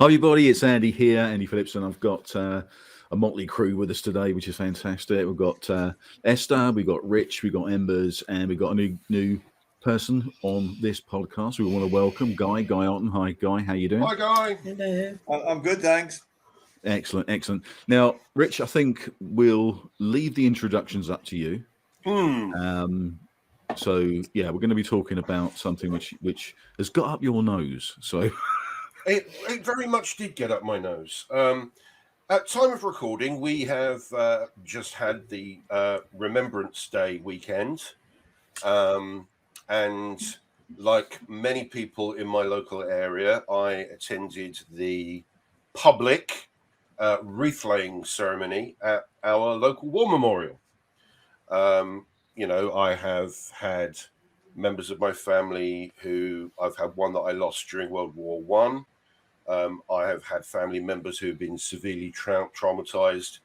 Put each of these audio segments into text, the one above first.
Hi everybody, it's Andy here, Andy Phillips, and I've got a motley crew with us today, which is fantastic. We've got Esther, we've got Rich, we've got Embers, and we've got a new person on this podcast. We want to welcome Guy Orton. Hi Guy, how you doing? Hi Guy. Hello. I'm good, thanks. Excellent. Now, Rich, I think we'll leave the introductions up to you. So yeah, we're going to be talking about something which has got up your nose. So it very much did get up my nose. At time of recording, we have just had the Remembrance Day weekend, and like many people in my local area, I attended the public wreath-laying ceremony at our local war memorial. I have had members of my family who I've had one that I lost during World War One. I have had family members who have been severely traumatized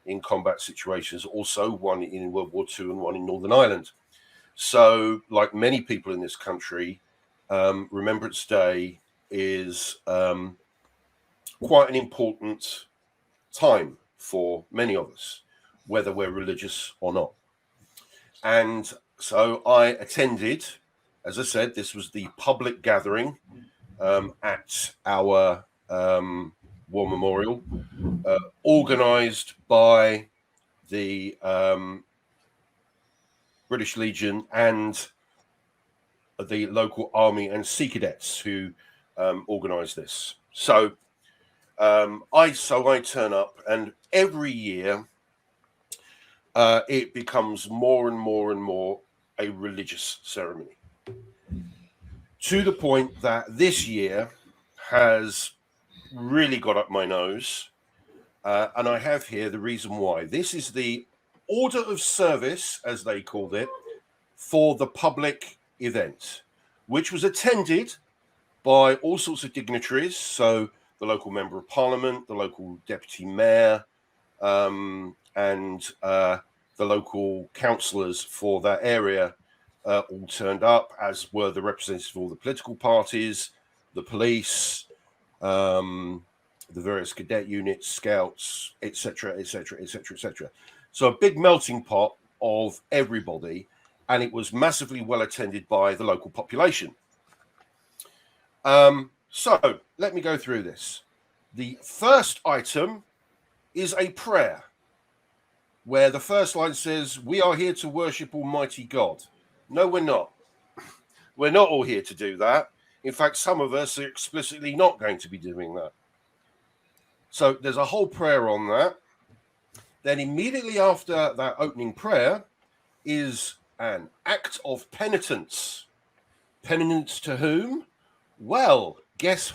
in combat situations, also one in World War II and one in Northern Ireland. So, like many people in this country, Remembrance Day is quite an important time for many of us, whether we're religious or not. And so I attended, as I said, this was the public gathering at our war memorial, organised by the British Legion and the local army and Sea Cadets who organised this. So I turn up, and every year it becomes more and more a religious ceremony, to the point that this year has really got up my nose. And I have here the reason why. This is the order of service, as they called it, for the public event, which was attended by all sorts of dignitaries. So the local member of parliament, the local deputy mayor, and the local councillors for that area all turned up, as were the representatives of all the political parties, the police, the various cadet units, scouts, etc. So a big melting pot of everybody, and it was massively well attended by the local population. So let me go through this. The first item is a prayer, where the first line says, "We are here to worship Almighty God." No, we're not. We're not all here to do that. In fact, some of us are explicitly not going to be doing that. So there's a whole prayer on that. Then immediately after that opening prayer is an act of penitence. Penitence to whom? Well, guess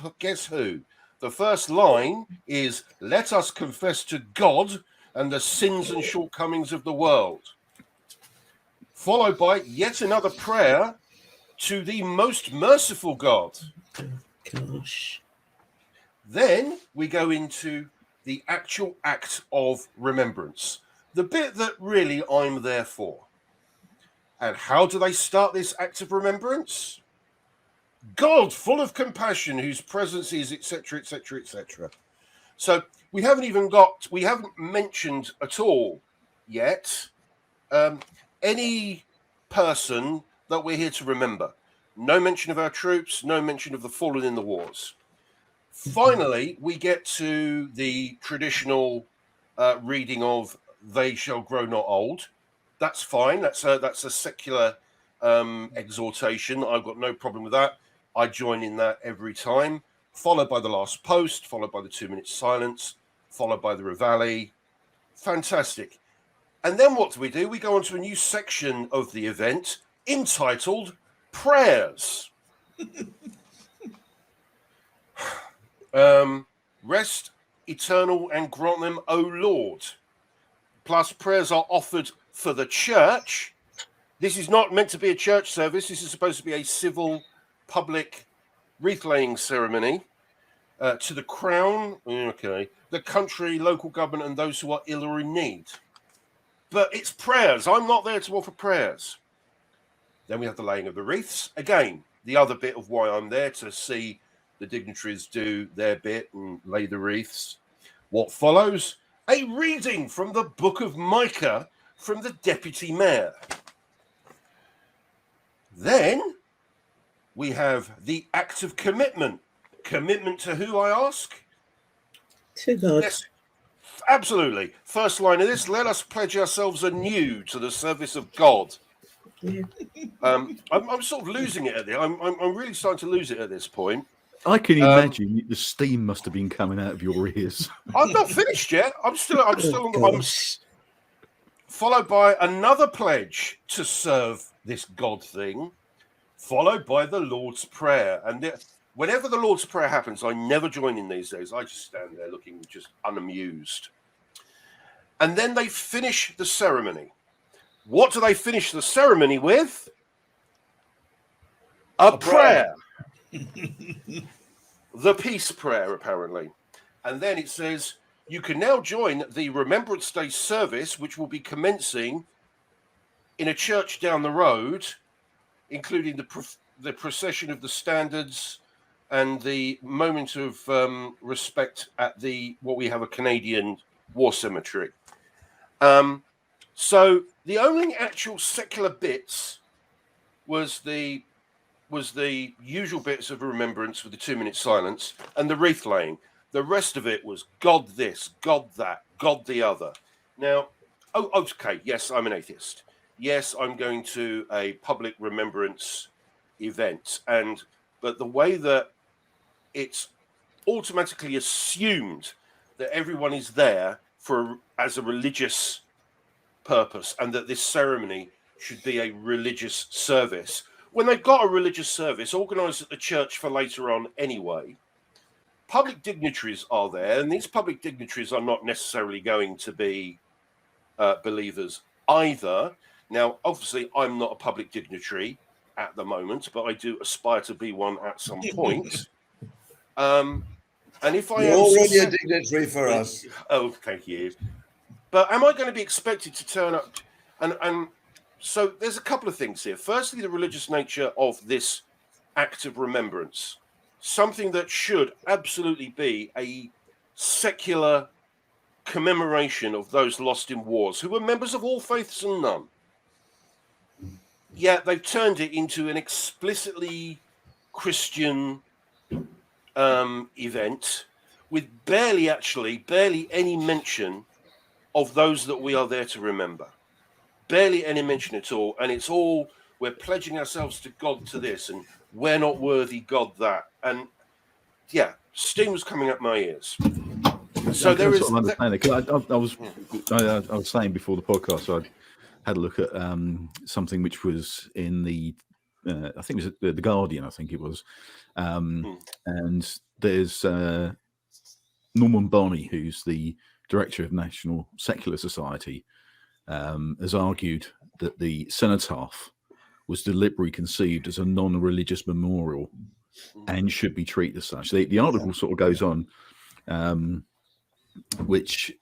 who? The first line is, "Let us confess to God and the sins and shortcomings of the world," followed by yet another prayer to the most merciful God. Gosh. Then we go into the actual act of remembrance, the bit that really I'm there for. And how do they start this act of remembrance? God, full of compassion, whose presence is, etc. So we haven't mentioned at all yet any person that we're here to remember. No mention of our troops, no mention of the fallen in the wars. Finally, we get to the traditional reading of "They shall grow not old." That's fine. That's a secular exhortation. I've got no problem with that. I join in that every time. Followed by the last post, followed by the 2-minute silence, followed by the reveille. Fantastic. And then what do? We go on to a new section of the event entitled Prayers. Rest eternal and grant them, O Lord. Plus, prayers are offered for the church. This is not meant to be a church service. This is supposed to be a civil, public wreath-laying ceremony to the crown, the country, local government, and those who are ill or in need. But it's prayers. I'm not there to offer prayers. Then we have the laying of the wreaths. Again, the other bit of why I'm there, to see The dignitaries do their bit and lay the wreaths. What follows? A reading from the Book of Micah from the Deputy Mayor. Then we have the act of commitment. Commitment to who, I ask? To God. Yes, absolutely. First line of this, let us pledge ourselves anew to the service of God. Yeah. I'm sort of losing it at this. I'm really starting to lose it at this point. I can imagine the steam must have been coming out of your ears. I'm not finished yet. I'm still on the. Gosh. Followed by another pledge to serve this God thing, followed by the Lord's Prayer. And whenever the Lord's Prayer happens, I never join in these days. I just stand there looking just unamused. And then they finish the ceremony. What do they finish the ceremony with? A prayer. The peace prayer, apparently. And then it says, you can now join the Remembrance Day service, which will be commencing in a church down the road, including the procession of the standards and the moment of respect at what we have a Canadian war cemetery. So the only actual secular bits was the usual bits of remembrance with the 2-minute silence and the wreath laying. The rest of it was God this, God that, God the other. Now, okay, yes, I'm an atheist. Yes, I'm going to a public remembrance event, but the way that it's automatically assumed that everyone is there as a religious purpose, and that this ceremony should be a religious service. When they've got a religious service organised at the church for later on anyway, public dignitaries are there, and these public dignitaries are not necessarily going to be believers either. Now, obviously, I'm not a public dignitary at the moment, but I do aspire to be one at some point. And if I You're am already a dignitary for us. Oh, thank you. But am I going to be expected to turn up? And so there's a couple of things here. Firstly, the religious nature of this act of remembrance, something that should absolutely be a secular commemoration of those lost in wars who were members of all faiths and none. Yet they've turned it into an explicitly Christian event with barely any mention of those that we are there to remember. Barely any mention at all. And it's all, we're pledging ourselves to God to this, and we're not worthy, God that. And yeah, steam was coming up my ears. So there is. I was saying before the podcast, so I had a look at something which was in the, I think it was the Guardian, I think it was. And there's Norman Bonney, who's the director of National Secular Society, has argued that the Cenotaph was deliberately conceived as a non-religious memorial and should be treated as such. The article sort of goes on, which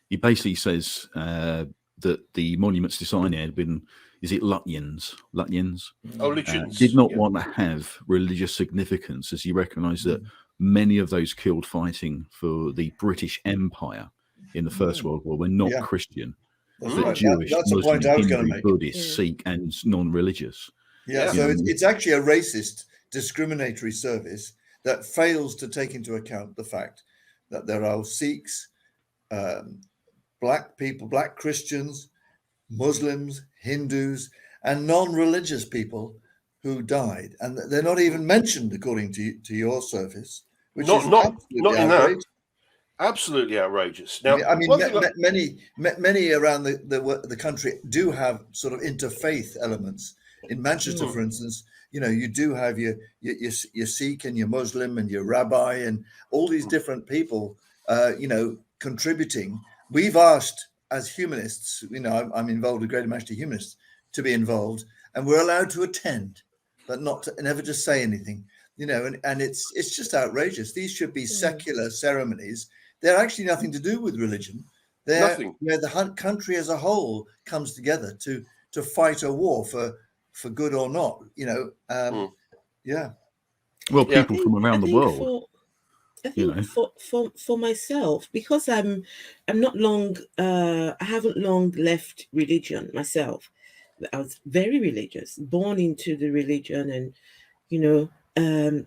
he basically says that the monument's designer had been, is it Lutyens? Oh, Lutyens. Did not want to have religious significance, as he recognised that many of those killed fighting for the British Empire in the First World War were not Christian, but Jewish, that's Muslim, the point I was going to Hindu, make. Buddhist, Sikh, and non-religious. So it's actually a racist, discriminatory service that fails to take into account the fact that there are Sikhs, black people, black Christians, Muslims, Hindus, and non-religious people who died, and they're not even mentioned according to your service, which is absolutely outrageous. Absolutely outrageous. Now, I mean, many around the country do have sort of interfaith elements. In Manchester, for instance, you do have your Sikh and your Muslim and your rabbi and all these different people, contributing. We've asked as humanists, I'm involved with Greater Manchester Humanists, to be involved, and we're allowed to attend, but never to say anything. And it's just outrageous. These should be secular ceremonies. They're actually nothing to do with religion. They're nothing. Where the country as a whole comes together to fight a war for good or not. Yeah. Well, Yeah. people from around the world. I think know. for myself, because I'm not long I haven't long left religion myself. I was very religious, born into the religion, and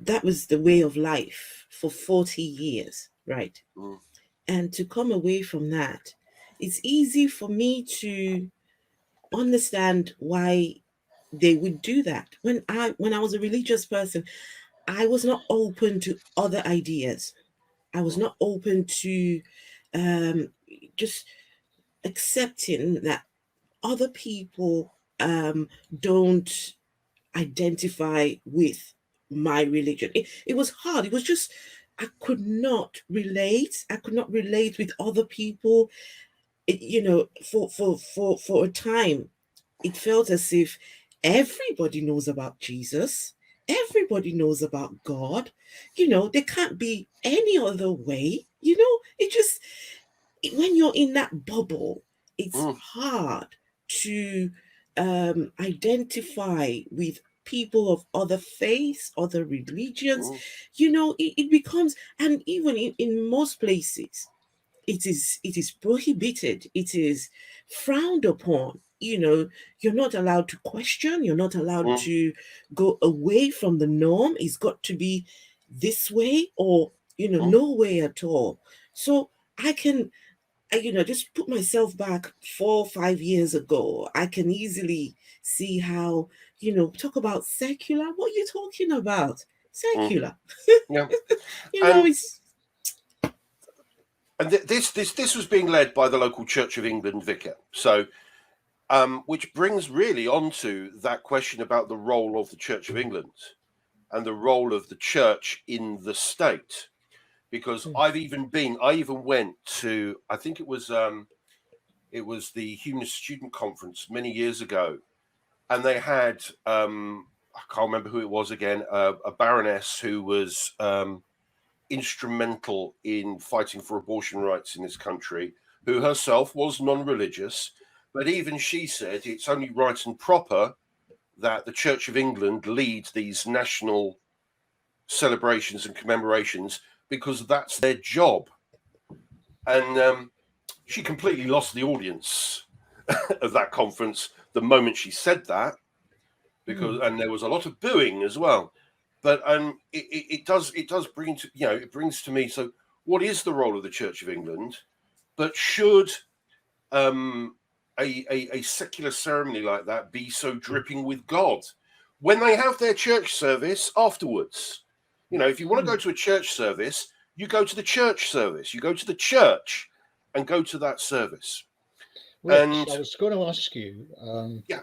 that was the way of life for 40 years, right? Mm. And to come away from that, it's easy for me to understand why they would do that. When I was a religious person, I was not open to other ideas. I was not open to um, just accepting that other people don't identify with my religion. It was hard. It was just, I could not relate. I could not relate with other people. For a time, it felt as if everybody knows about Jesus. Everybody knows about God. There can't be any other way. It just, when you're in that bubble, it's Mm. hard to identify with people of other faiths, other religions. Mm. It becomes, and even in most places, it is prohibited, it is frowned upon. You're not allowed to question, you're not allowed Mm. to go away from the norm. It's got to be this way, or Mm. no way at all. So I just put myself back 4 or 5 years ago. I can easily see how, talk about secular. What are you talking about? Mm. Secular. Yeah. And It's this was being led by the local Church of England vicar. So, which brings really onto that question about the role of the Church of England and the role of the church in the state. Because I even went to, I think it was the Humanist Student Conference many years ago, and they had I can't remember who it was again, a baroness who was instrumental in fighting for abortion rights in this country, who herself was non-religious, but even she said it's only right and proper that the Church of England leads these national celebrations and commemorations because that's their job. And she completely lost the audience of that conference the moment she said that, because and there was a lot of booing as well. But it does bring to it brings to me. So, what is the role of the Church of England? But should a secular ceremony like that be so dripping with God when they have their church service afterwards? If you want to go to a church service, you go to the church service. You go to the church and go to that service. Rich, And I was going to ask you. Yeah.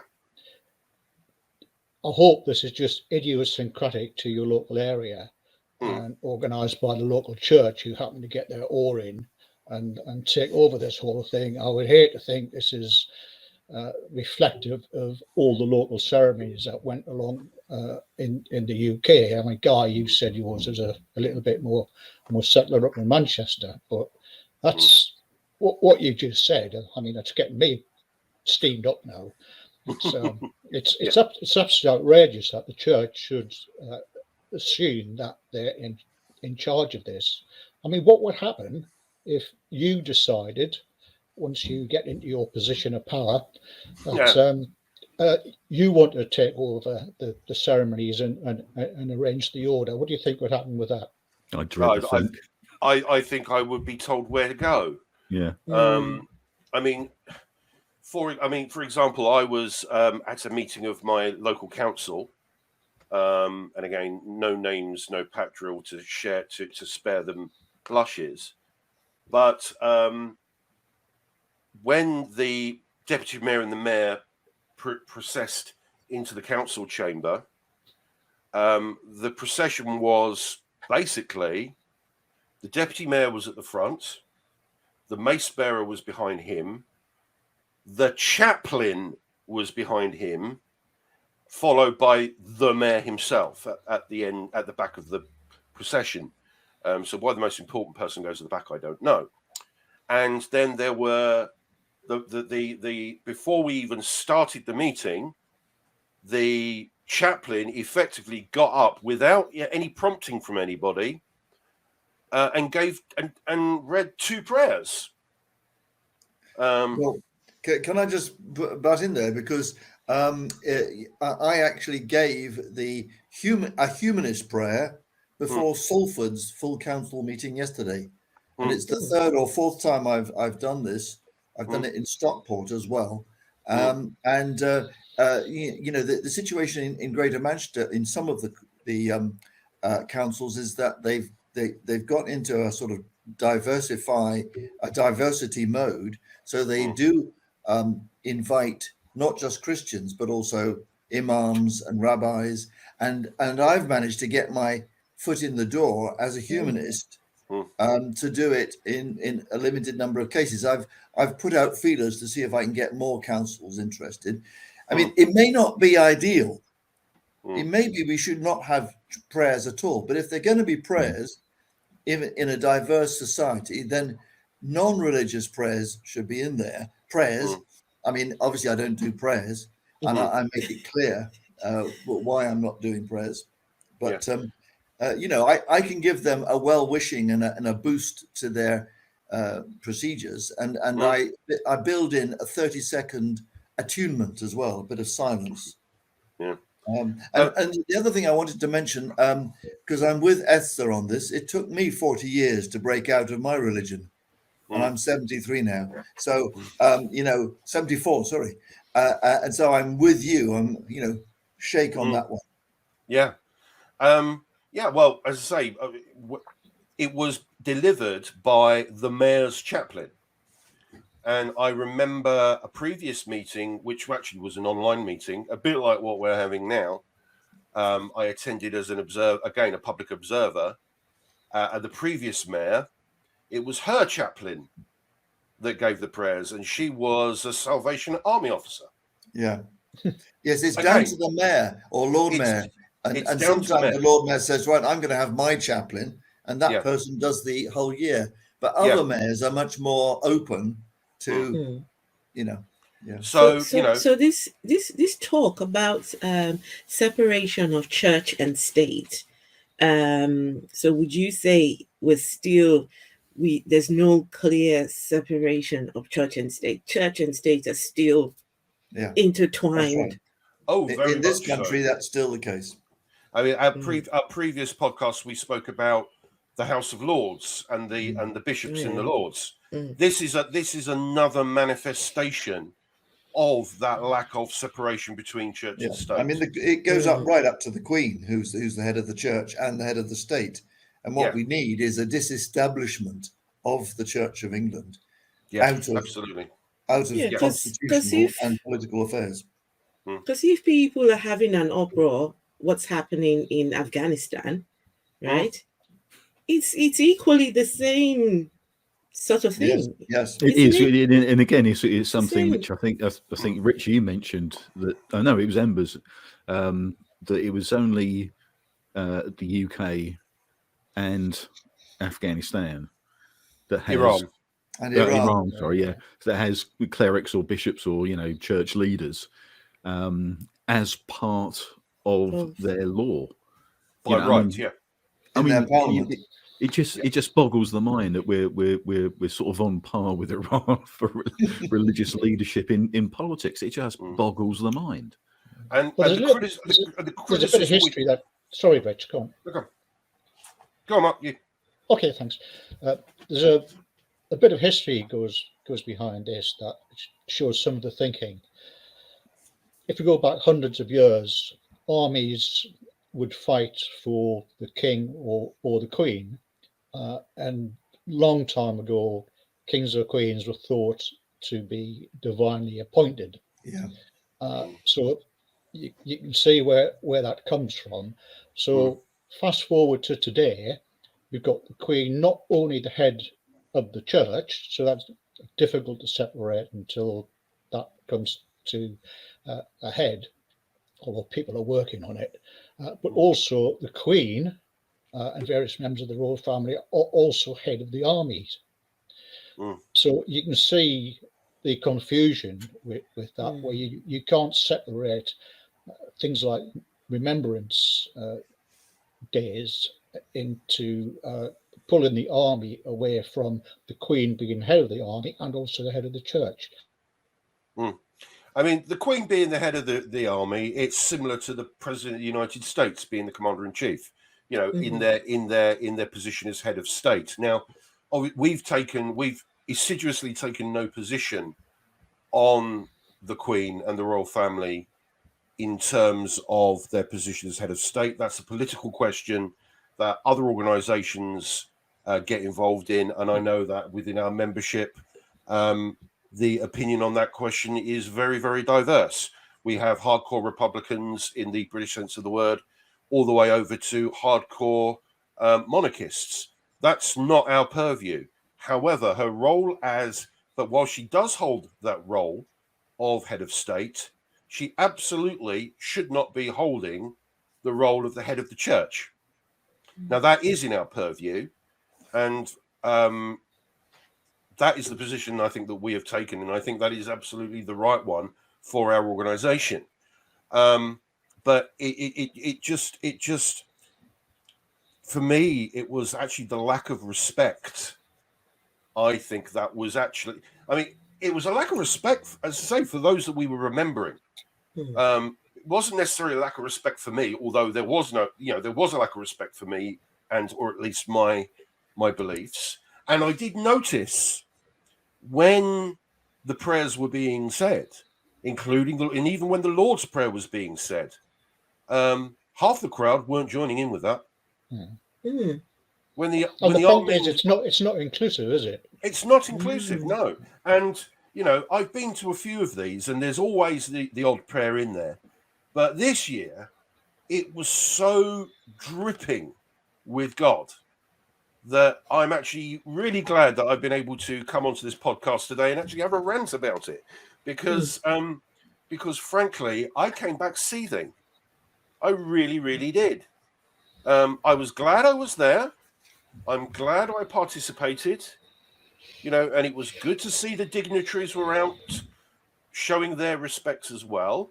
I hope this is just idiosyncratic to your local area Mm. and organised by the local church who happen to get their oar in and take over this whole thing. I would hate to think this is reflective of all the local ceremonies that went along in the UK. I mean, Guy, you said yours was a little bit more settler up in Manchester, but that's what you just said. I mean, that's getting me steamed up now. It's absolutely outrageous that the church should assume that they're in charge of this. I mean, what would happen if you decided, once you get into your position of power, that you want to take over the ceremonies and arrange the order? What do you think would happen with that? I dread to think. I think I would be told where to go. Yeah. For example, I was at a meeting of my local council, and again, no names, no pat drill to share to spare them blushes. But when the deputy mayor and the mayor processed into the council chamber, the procession was basically the deputy mayor was at the front, the mace bearer was behind him, the chaplain was behind him, followed by the mayor himself at the end, at the back of the procession. So why the most important person goes to the back, I don't know. And then there were the before we even started the meeting, the chaplain effectively got up without any prompting from anybody and gave and read 2 prayers. Well, can I just butt in there, because I actually gave a humanist prayer before Salford's full council meeting yesterday, and it's the 3rd or 4th time I've done this. I've done it in Stockport as well, and the situation in Greater Manchester in some of the councils is that they've got into a sort of diversity mode, so they do invite not just Christians but also imams and rabbis, and I've managed to get my foot in the door as a humanist to do it in a limited number of cases. I've put out feelers to see if I can get more councils interested. I mean, it may not be ideal. It may be we should not have prayers at all, but if they're going to be prayers in a diverse society, then non-religious prayers should be in there. Prayers, I mean, obviously I don't do prayers, and I make it clear why I'm not doing prayers. But I can give them a well-wishing and a boost to their procedures, and I build in a 30-second attunement as well, a bit of silence. Yeah. And the other thing I wanted to mention, because I'm with Esther on this, it took me 40 years to break out of my religion, and I'm 73 now. So, 74, sorry. And so I'm with you. I'm, shake on that one. Yeah. Well, as I say, it was delivered by the mayor's chaplain. And I remember a previous meeting, which actually was an online meeting, a bit like what we're having now. I attended as an observer, again, a public observer. And the previous mayor, it was her chaplain that gave the prayers, and she was a Salvation Army officer. Yeah. Yes, it's down to the mayor or Lord Mayor. And sometimes the Lord Mayor says, right, I'm going to have my chaplain, and that person does the whole year. But other mayors are much more open to, So this talk about separation of church and state. So would you say there's no clear separation of church and state? Church and state are still intertwined. Right. Oh, very in this much country, so. that's still the case. I mean, our previous podcast, we spoke about the House of Lords and the bishops in the Lords. This is another manifestation of that lack of separation between church and state. I mean, it goes up right up to the Queen, who's the head of the church and the head of the state. And what we need is a disestablishment of the Church of England out of constitutional and political affairs. Because if people are having an uproar, what's happening in Afghanistan, right? It's equally the same sort of thing. Yes. It is, and again, it's something which I think Rich, you mentioned that. I know it was Embers, that it was only the UK and Afghanistan that has Iran, that has clerics or bishops or church leaders as part of their law. I mean, it just boggles the mind that we're sort of on par with Iran for religious leadership in politics. It just boggles the mind. And there's a bit of history that. Sorry, Rich, go on. Okay. Go on, Mark. You. Okay, thanks. There's a bit of history goes behind this that shows some of the thinking. If we go back hundreds of years, armies would fight for the king or the queen, and long time ago, kings or queens were thought to be divinely appointed. So you can see where that comes from. So fast forward to today, we've got the queen not only the head of the church, so that's difficult to separate until that comes to a head, although people are working on it, but also the queen and various members of the royal family are also head of the armies. So you can see the confusion with that, where you can't separate things like remembrance days into pulling the army away from the Queen being head of the army and also the head of the church. I mean, the Queen being the head of the army, it's similar to the President of the United States being the Commander in Chief. You know, in their position as head of state. Now, we've assiduously taken no position on the Queen and the royal family in terms of their position as head of state. That's a political question that other organisations get involved in, and I know that within our membership, the opinion on that question is very, very diverse. We have hardcore Republicans in the British sense of the word, all the way over to hardcore monarchists. That's not our purview. However, her role but while she does hold that role of head of state, she absolutely should not be holding the role of the head of the church. Now, that is in our purview, and that is the position I think that we have taken, and I think that is absolutely the right one for our organisation. But it just, for me, it was actually the lack of respect. I think that was actually, I mean, it was a lack of respect, as I say, for those that we were remembering. It wasn't necessarily a lack of respect for me, although there was a lack of respect for me, or at least my beliefs. And I did notice when the prayers were being said, and even when the Lord's Prayer was being said, half the crowd weren't joining in with that. When the point is, it's not inclusive, is it? It's not inclusive, no. And you know, I've been to a few of these, and there's always the odd prayer in there. But this year, it was so dripping with God that I'm actually really glad that I've been able to come onto this podcast today and actually have a rant about it, because frankly, I came back seething. I really, really did. I was glad I was there. I'm glad I participated, you know, and it was good to see the dignitaries were out showing their respects as well.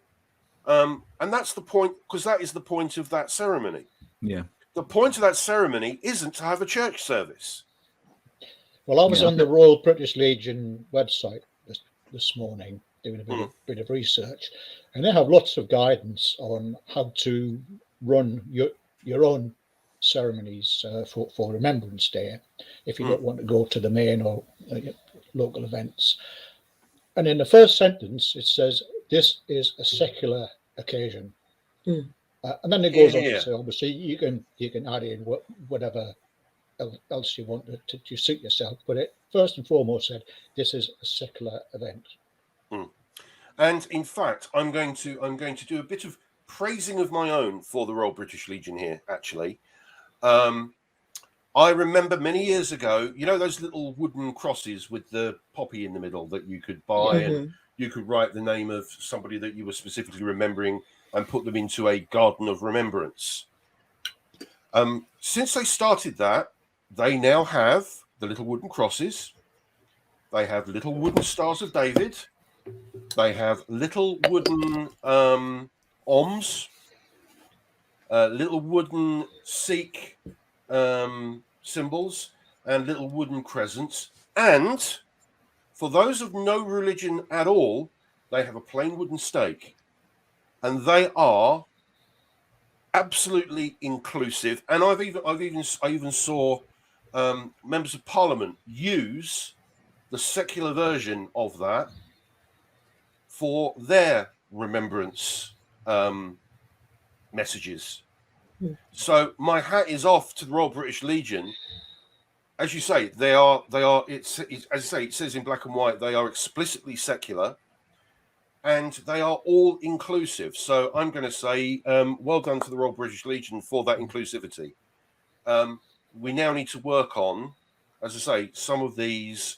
And that's the point, because that is the point of that ceremony. Yeah. The point of that ceremony isn't to have a church service. Well, I was on the Royal British Legion website this morning doing a bit of research, and they have lots of guidance on how to run your own ceremonies for Remembrance Day if you don't want to go to the main or local events. And in the first sentence, it says, "This is a secular occasion." And then it goes on to say, obviously, you can add in whatever else you want to suit yourself. But it first and foremost said, this is a secular event. And in fact, I'm going to do a bit of praising of my own for the Royal British Legion here, actually. I remember many years ago, you know, those little wooden crosses with the poppy in the middle that you could buy, and you could write the name of somebody that you were specifically remembering and put them into a garden of remembrance. Since they started that, they now have the little wooden crosses. They have little wooden stars of David. They have little wooden oms, little wooden Sikh symbols, and little wooden crescents. And for those of no religion at all, they have a plain wooden stake. And they are absolutely inclusive. And I even saw members of Parliament use the secular version of that for their remembrance messages. So my hat is off to the Royal British Legion. As you say, they are. It's as I say, it says in black and white, they are explicitly secular, and they are all inclusive. So I'm going to say, well done to the Royal British Legion for that inclusivity. We now need to work on, as I say, some of these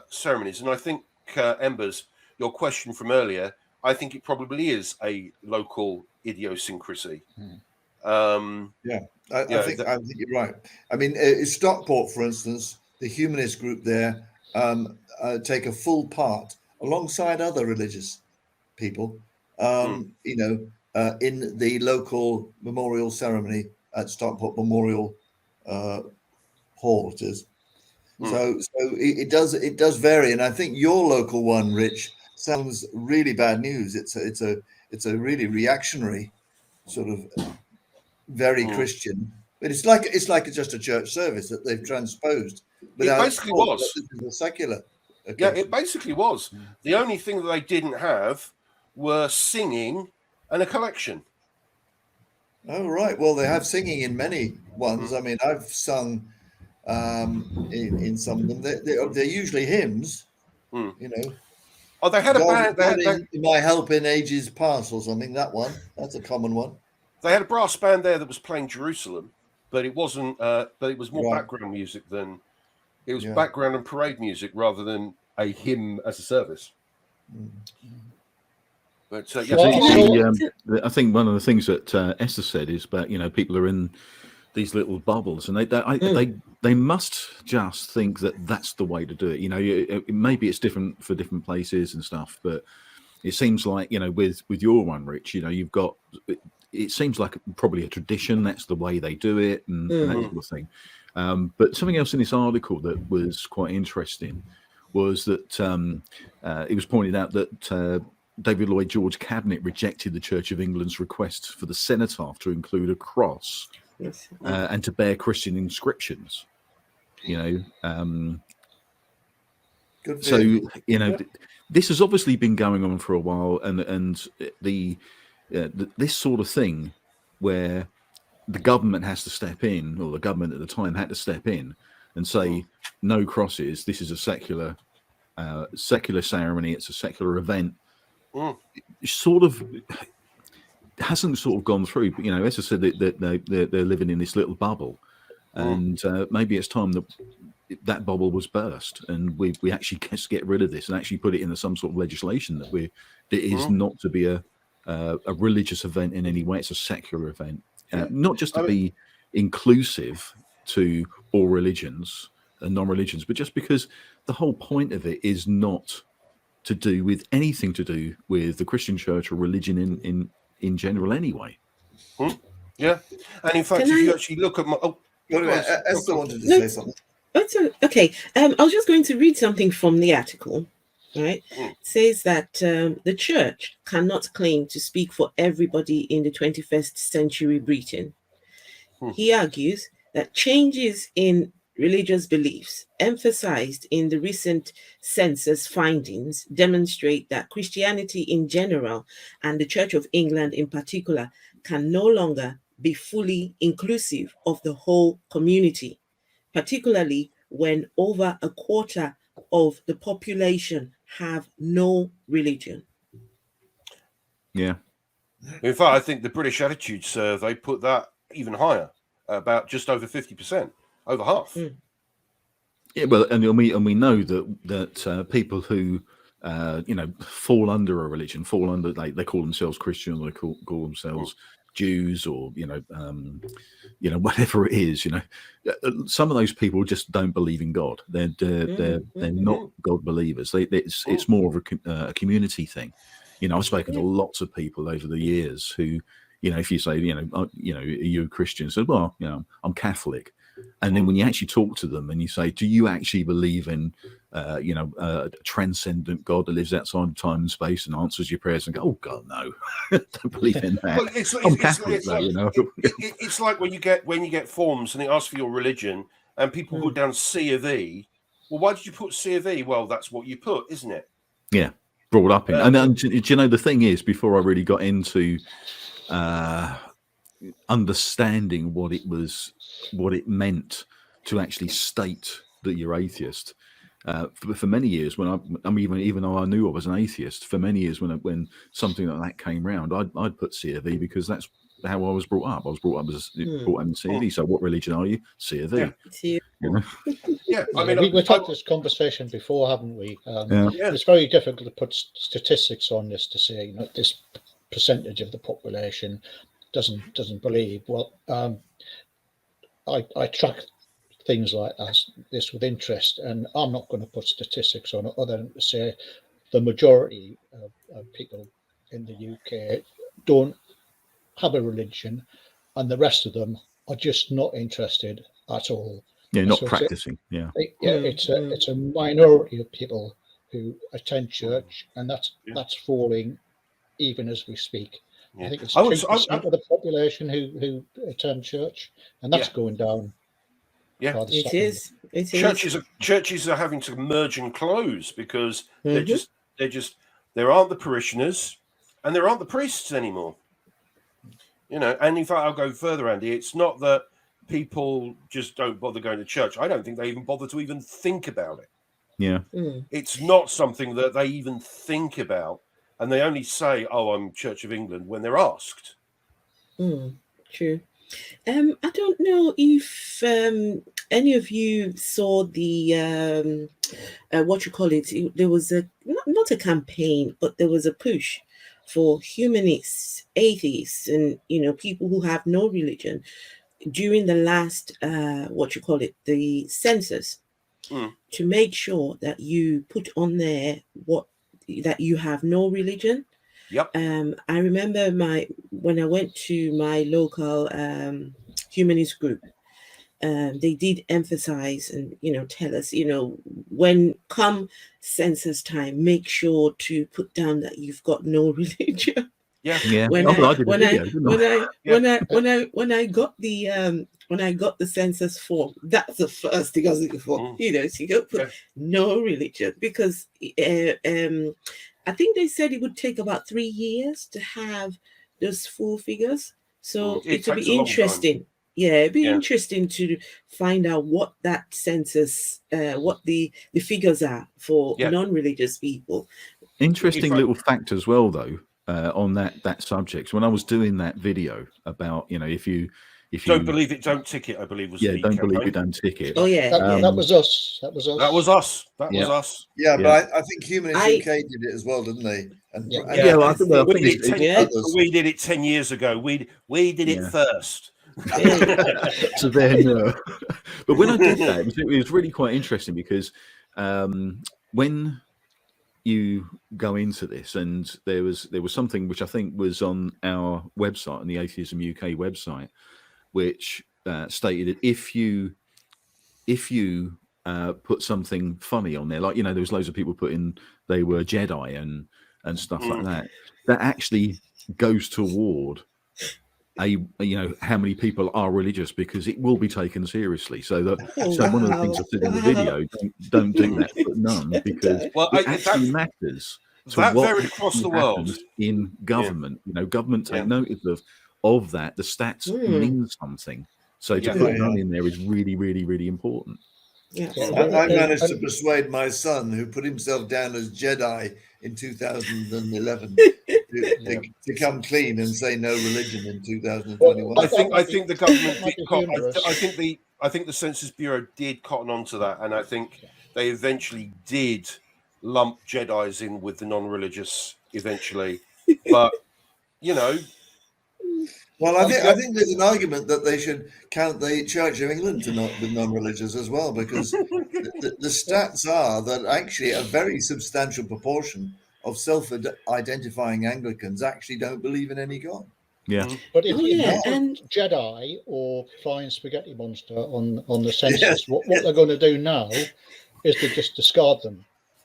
ceremonies, and I think Embers, your question from earlier, I think it probably is a local idiosyncrasy. I think you're right. I mean, Stockport, for instance, the humanist group there take a full part alongside other religious people, you know, in the local memorial ceremony at Stockport Memorial Hall. It is. So it does vary, and I think your local one, Rich, sounds really bad news. It's a really reactionary sort of very Christian, but it's like just a church service that they've transposed. It basically was. This is a secular occasion. Yeah, it basically was. The only thing that they didn't have were singing and a collection. Oh right. Well, they have singing in many ones. I mean, I've sung in some of them. They're usually hymns. You know. Oh, they had a band. They had My Help in Ages Past or something. That one. That's a common one. They had a brass band there that was playing Jerusalem, but it wasn't. But it was more background music than it was background and parade music rather than a hymn as a service. But I think one of the things that Esther said is that people are in these little bubbles, and they must just think that that's the way to do it. Maybe it's different for different places and stuff, but it seems like with your one, Rich, you've got. It seems like probably a tradition. That's the way they do it, and that sort of thing. But something else in this article that was quite interesting was that it was pointed out that David Lloyd George Cabinet rejected the Church of England's request for the cenotaph to include a cross and to bear Christian inscriptions. This has obviously been going on for a while, and this sort of thing where the government has to step in, or the government at the time had to step in and say no crosses. This is a secular ceremony. It's a secular event. Sort of hasn't sort of gone through. But as I said, that they're living in this little bubble, and maybe it's time that bubble was burst, and we actually get rid of this and actually put it into some sort of legislation that it is not to be a religious event in any way. It's a secular event, not just to be inclusive to all religions and non-religions, but just because the whole point of it is not to do with anything to do with the Christian church or religion in general anyway. Yeah, and in fact, if you actually look at my... Esther wanted to say something. Okay. I was just going to read something from the article. Right, it says that the church cannot claim to speak for everybody in the 21st century Britain. He argues that changes in religious beliefs emphasized in the recent census findings demonstrate that Christianity in general and the Church of England in particular can no longer be fully inclusive of the whole community, particularly when over a quarter of the population have no religion. Yeah. In fact, I think the British Attitude Survey put that even higher, about just over 50%, over half. Yeah, well, and we know that people who fall under a religion, they call themselves Christian, or they call themselves Jews, or whatever it is, some of those people just don't believe in God. They're not God believers. It's more of a community thing. I've spoken to lots of people over the years who, if you say, are you a Christian? So, well, I'm Catholic. And then when you actually talk to them and you say, do you actually believe in, a transcendent God that lives outside of time and space and answers your prayers, and go, oh God, no, don't believe in that. Well, I'm Catholic, though. It's like when you get forms and they ask for your religion and people put down C of E. Well, why did you put C of E? Well, that's what you put, isn't it? Yeah, brought up in. And do you know, the thing is, before I really got into understanding what it meant to actually state that you're atheist, for many years, even though I knew I was an atheist, for many years when something like that came round, I'd put C of E, because that's how I was brought up. I was brought up as brought up in C of E. So what religion are you? C of E. Yeah. I mean, we've had this conversation before, haven't we? It's very difficult to put statistics on this to say, this percentage of the population doesn't believe. Well, I track things like this with interest, and I'm not going to put statistics on it other than to say the majority of people in the UK don't have a religion, and the rest of them are just not interested at all. Yeah, not So practicing. Yeah. It's a minority of people who attend church, and that's falling even as we speak. Yeah. I think it's I was- 2% of the population who attend church, and that's going down. Yeah. by the It second. is. It is. Churches are having to merge and close because there aren't the parishioners and there aren't the priests anymore. You know, and in fact, I'll go further, Andy. It's not that people just don't bother going to church. I don't think they even bother to even think about it. Yeah. It's not something that they even think about, and they only say, "Oh, I'm Church of England" when they're asked. True. I don't know if any of you saw the what you call it. There was a not a campaign, but there was a push for humanists, atheists, and people who have no religion during the last what you call it, the census, to make sure that you put on there that you have no religion. Yep. I remember when I went to my local humanist group, they did emphasize and tell us, when come census time, make sure to put down that you've got no religion. Yeah. Yeah. When I got the census form, that's the first thing I was looking for. So you go put no religion, because I think they said it would take about 3 years to have those full figures. So it would be interesting. Yeah, it'd be interesting to find out what that census, what the figures are for non-religious people. Interesting little fact as well, though, on that subject. When I was doing that video about, if you don't believe it, don't tick it, I believe was the don't campaign. believe it, don't tick it. Oh yeah, that was us. That was us. Yeah, but I think Humanists UK did it as well, didn't they? And, I think we did it 10 years ago. We did it first. So then, but when I did that, it was really quite interesting, because when you go into this, and there was something which I think was on our website, on the Atheism UK website, which stated that if you put something funny on there, like there was loads of people putting they were Jedi and stuff like that, that actually goes toward how many people are religious, because it will be taken seriously. So one of the things I said in the video, don't do that, but none, because it actually matters to what varied across the world in government. Government take notice of that. The stats mean something. So to put none in there is really, really, really important. Yeah. I managed to persuade my son, who put himself down as Jedi in 2011, to come clean and say no religion in 2021. I think the government did. I think the Census Bureau did cotton on to that, and I think they eventually did lump Jedis in with the non-religious eventually. But well, I think there's an argument that they should count the Church of England to not the non-religious as well, because the stats are that actually a very substantial proportion of self-identifying Anglicans actually don't believe in any God. Yeah. But if you put Jedi or Flying Spaghetti Monster on the census, what they're going to do now is to just discard them.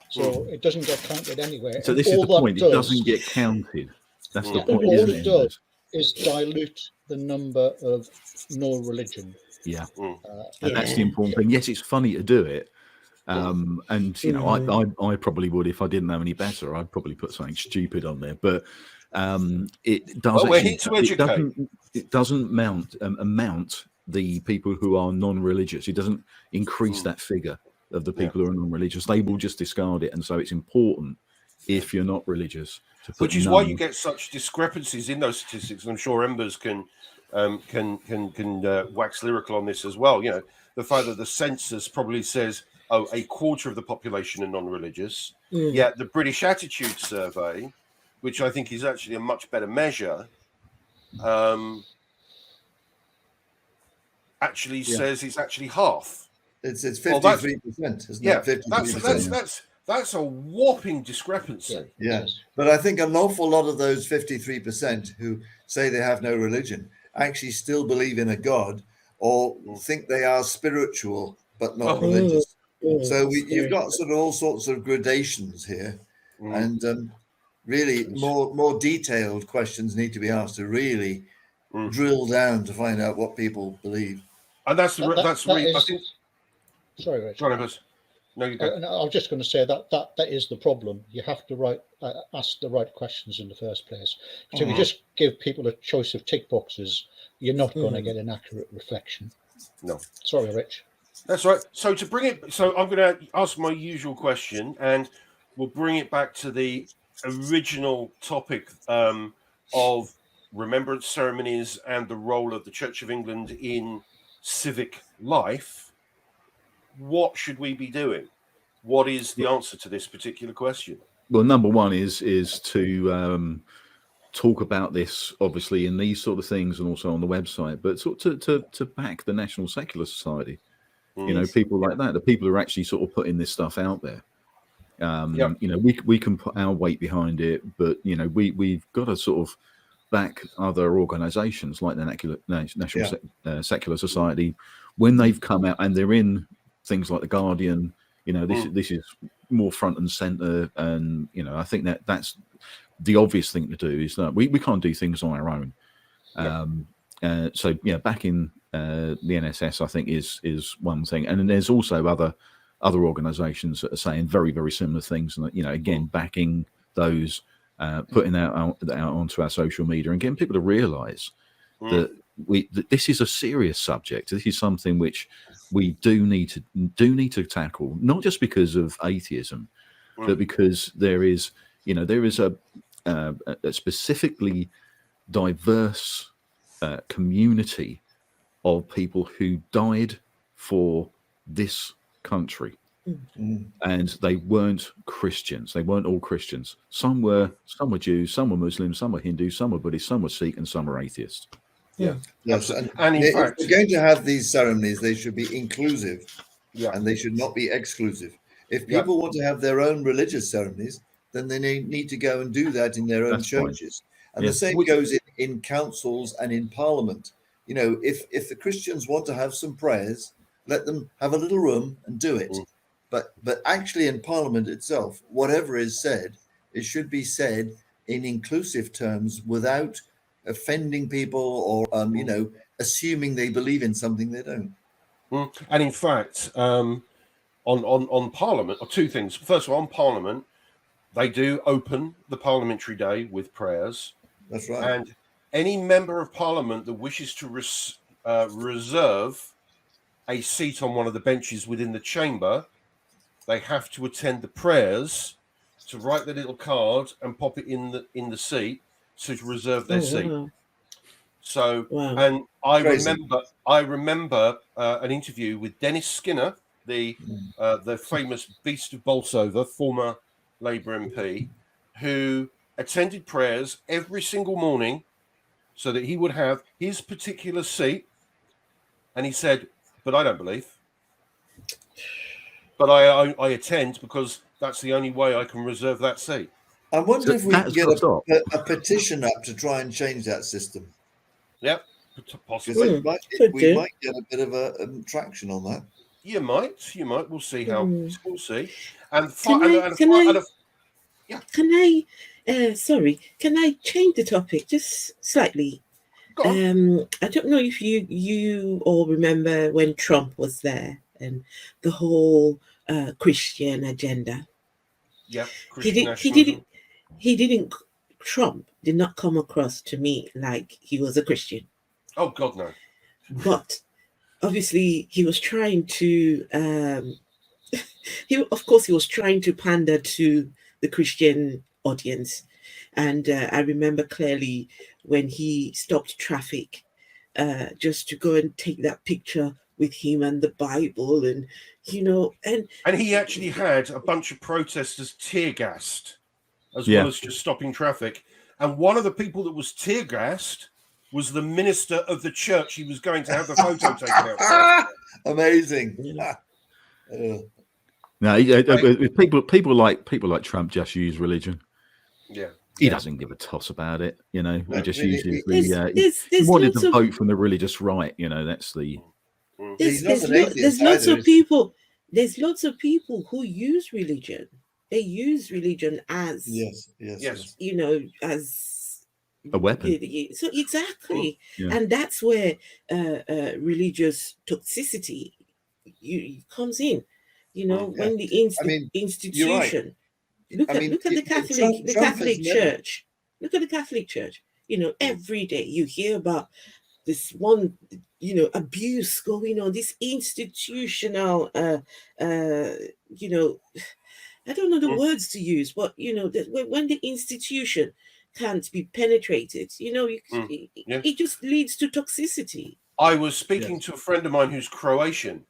So it doesn't get counted anywhere. So this is the point. It doesn't get counted. That's the point. All it does is dilute the number of no religion. Yeah. And that's the important thing. Yes, it's funny to do it. And I probably would, if I didn't know any better, I'd probably put something stupid on there. But it does. It doesn't amount the people who are non-religious. It doesn't increase that figure of the people who are non-religious. They will just discard it, and so it's important, if you're not religious, to put which is why you get such discrepancies in those statistics. And I'm sure Embers can wax lyrical on this as well. The fact that the census probably says, a quarter of the population are non-religious. Yet the British Attitude Survey, which I think is actually a much better measure, actually says it's actually half. It's 53%, isn't it? 53%. That's a whopping discrepancy. Yeah. Yes. But I think an awful lot of those 53% who say they have no religion actually still believe in a God or think they are spiritual but not Oh. religious. Mm, So very you've got sort of all sorts of gradations here, and really more detailed questions need to be asked to really drill down to find out what people believe. And that's That I is- think. Sorry, Rich. Sorry, Buzz. No, you go. No, I was just going to say that is the problem. You have to ask the right questions in the first place. So if you just give people a choice of tick boxes, you're not going to get an accurate reflection. No. Sorry, Rich. That's right. So to bring it, so I'm going to ask my usual question, and we'll bring it back to the original topic of remembrance ceremonies and the role of the Church of England in civic life. What should we be doing? What is the answer to this particular question? Well, number one is to talk about this, obviously, in these sort of things, and also on the website, but sort of to back the National Secular Society. You know, people like that, the people who are actually sort of putting this stuff out there. You know, we can put our weight behind it, but you know, we've got to sort of back other organisations like the National Secular Society when they've come out and they're in things like the Guardian. You know, this is more front and centre, and you know, I think that's the obvious thing to do. Is that we can't do things on our own. So yeah, backing the NSS, I think, is one thing, and then there's also other organisations that are saying very, very similar things, and you know, again, backing those, putting that out onto our social media, and getting people to realise that this is a serious subject. This is something which we do need to tackle, not just because of atheism, but because there is a specifically diverse community of people who died for this country, and they weren't Christians. They weren't all Christians. Some were Jews, some were Muslims, some were Hindus, some were Buddhists, some were Sikh, and some were atheists. Yes, and in fact, if we're going to have these ceremonies, they should be inclusive, Yeah. and they should not be exclusive. If people want to have their own religious ceremonies, then they need to go and do that in their own That's fine. churches. And the same goes in councils and in Parliament. You know, if the Christians want to have some prayers, let them have a little room and do it. But actually in Parliament itself, whatever is said, it should be said in inclusive terms without offending people or you know, assuming they believe in something they don't. And in fact, on Parliament, or two things. First of all, on Parliament, they do open the parliamentary day with prayers. That's right. And any member of Parliament that wishes to reserve a seat on one of the benches within the chamber, they have to attend the prayers, to write the little card and pop it in the seat, to reserve their seat. Wow. So, Wow. and I Crazy. remember an interview with Dennis Skinner, the famous Beast of Bolsover, former Labour MP, who attended prayers every single morning so that he would have his particular seat. And he said, "But I don't believe. But I attend because that's the only way I can reserve that seat." I wonder So if we can that's get got to a petition up to try and change that system. Yep, Because possibly. we might get a bit of a traction on that. You might. We'll see how. We'll see. And Can I change the topic just slightly? go on. I don't know if you all remember when Trump was there and the whole Christian agenda. Yeah, Trump did not come across to me like he was a Christian. Oh God, no. But obviously he was trying to he was trying to pander to the Christian audience. And I remember clearly when he stopped traffic just to go and take that picture with him and the Bible, and you know, and he actually had a bunch of protesters tear gassed as well as just stopping traffic. And one of the people that was tear gassed was the minister of the church he was going to have the photo taken out. Amazing. Yeah. No, people like Trump just use religion. Yeah. He doesn't give a toss about it, you know. He No, just really, uses there's he wanted lots to of vote from the religious right, you know. That's the there's He's not there's, an lo- atheist there's lots either, of is he? people. There's lots of people who use religion. They use religion as Yes. you know, as a weapon. so exactly, Yeah. and that's where religious toxicity comes in. You know, Yeah. when the I mean, you're right. institution. Look I at mean, look at the Trump has Catholic never. Church. Look at the Catholic Church. You know, every day you hear about this one, you know, abuse going on. This institutional, you know, I don't know the words to use, but you know, that when the institution can't be penetrated, you know, Yeah. it just leads to toxicity. I was speaking to a friend of mine who's Croatian,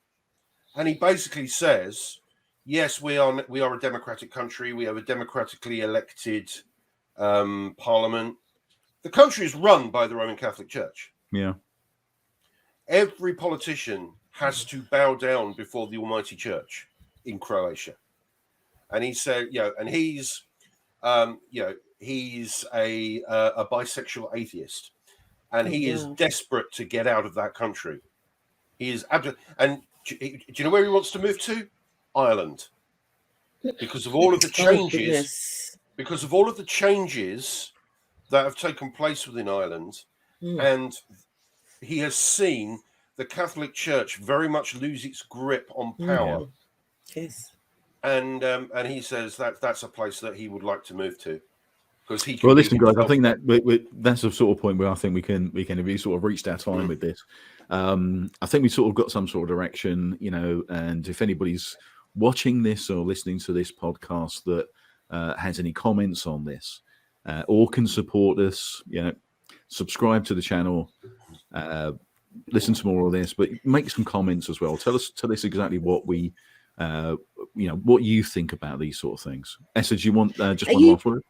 and he basically says, yes, we are a democratic country. We have a democratically elected parliament. The country is run by the Roman Catholic Church. Yeah. Every politician has to bow down before the Almighty Church in Croatia. And he said, you know, and he's, you know, he's a bisexual atheist, and he is desperate to get out of that country. He is absolutely. And do you know where he wants to move to? Ireland, because of all of the changes. Because of all of the changes that have taken place within Ireland, and he has seen the Catholic Church very much lose its grip on power. Yes. And he says that that's a place that he would like to move to, because he. Well, listen, guys, I think that that's a sort of point where I think we can have sort of reached our time with this. I think we sort of got some sort of direction, you know. And if anybody's watching this or listening to this podcast that has any comments on this, or can support us, you know, subscribe to the channel, listen to more of this, but make some comments as well. Tell us exactly what we. You know, what you think about these sort of things. Esther, do you want just one last word?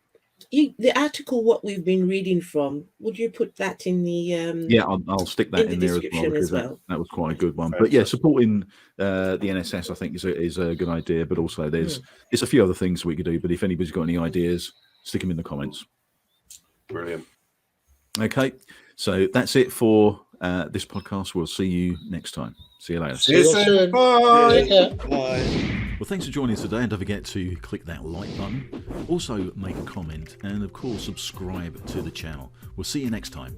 The article, what we've been reading from, would you put that in the yeah, I'll stick that in there as well, because that was quite a good one. But yeah, supporting the NSS I think is a good idea, but also there's a few other things we could do, but if anybody's got any ideas, stick them in the comments. Brilliant. Okay, so that's it for this podcast. We'll see you next time. See you later. See you soon. Bye. Well, thanks for joining us today, and don't forget to click that like button. Also, make a comment, and of course, subscribe to the channel. We'll see you next time.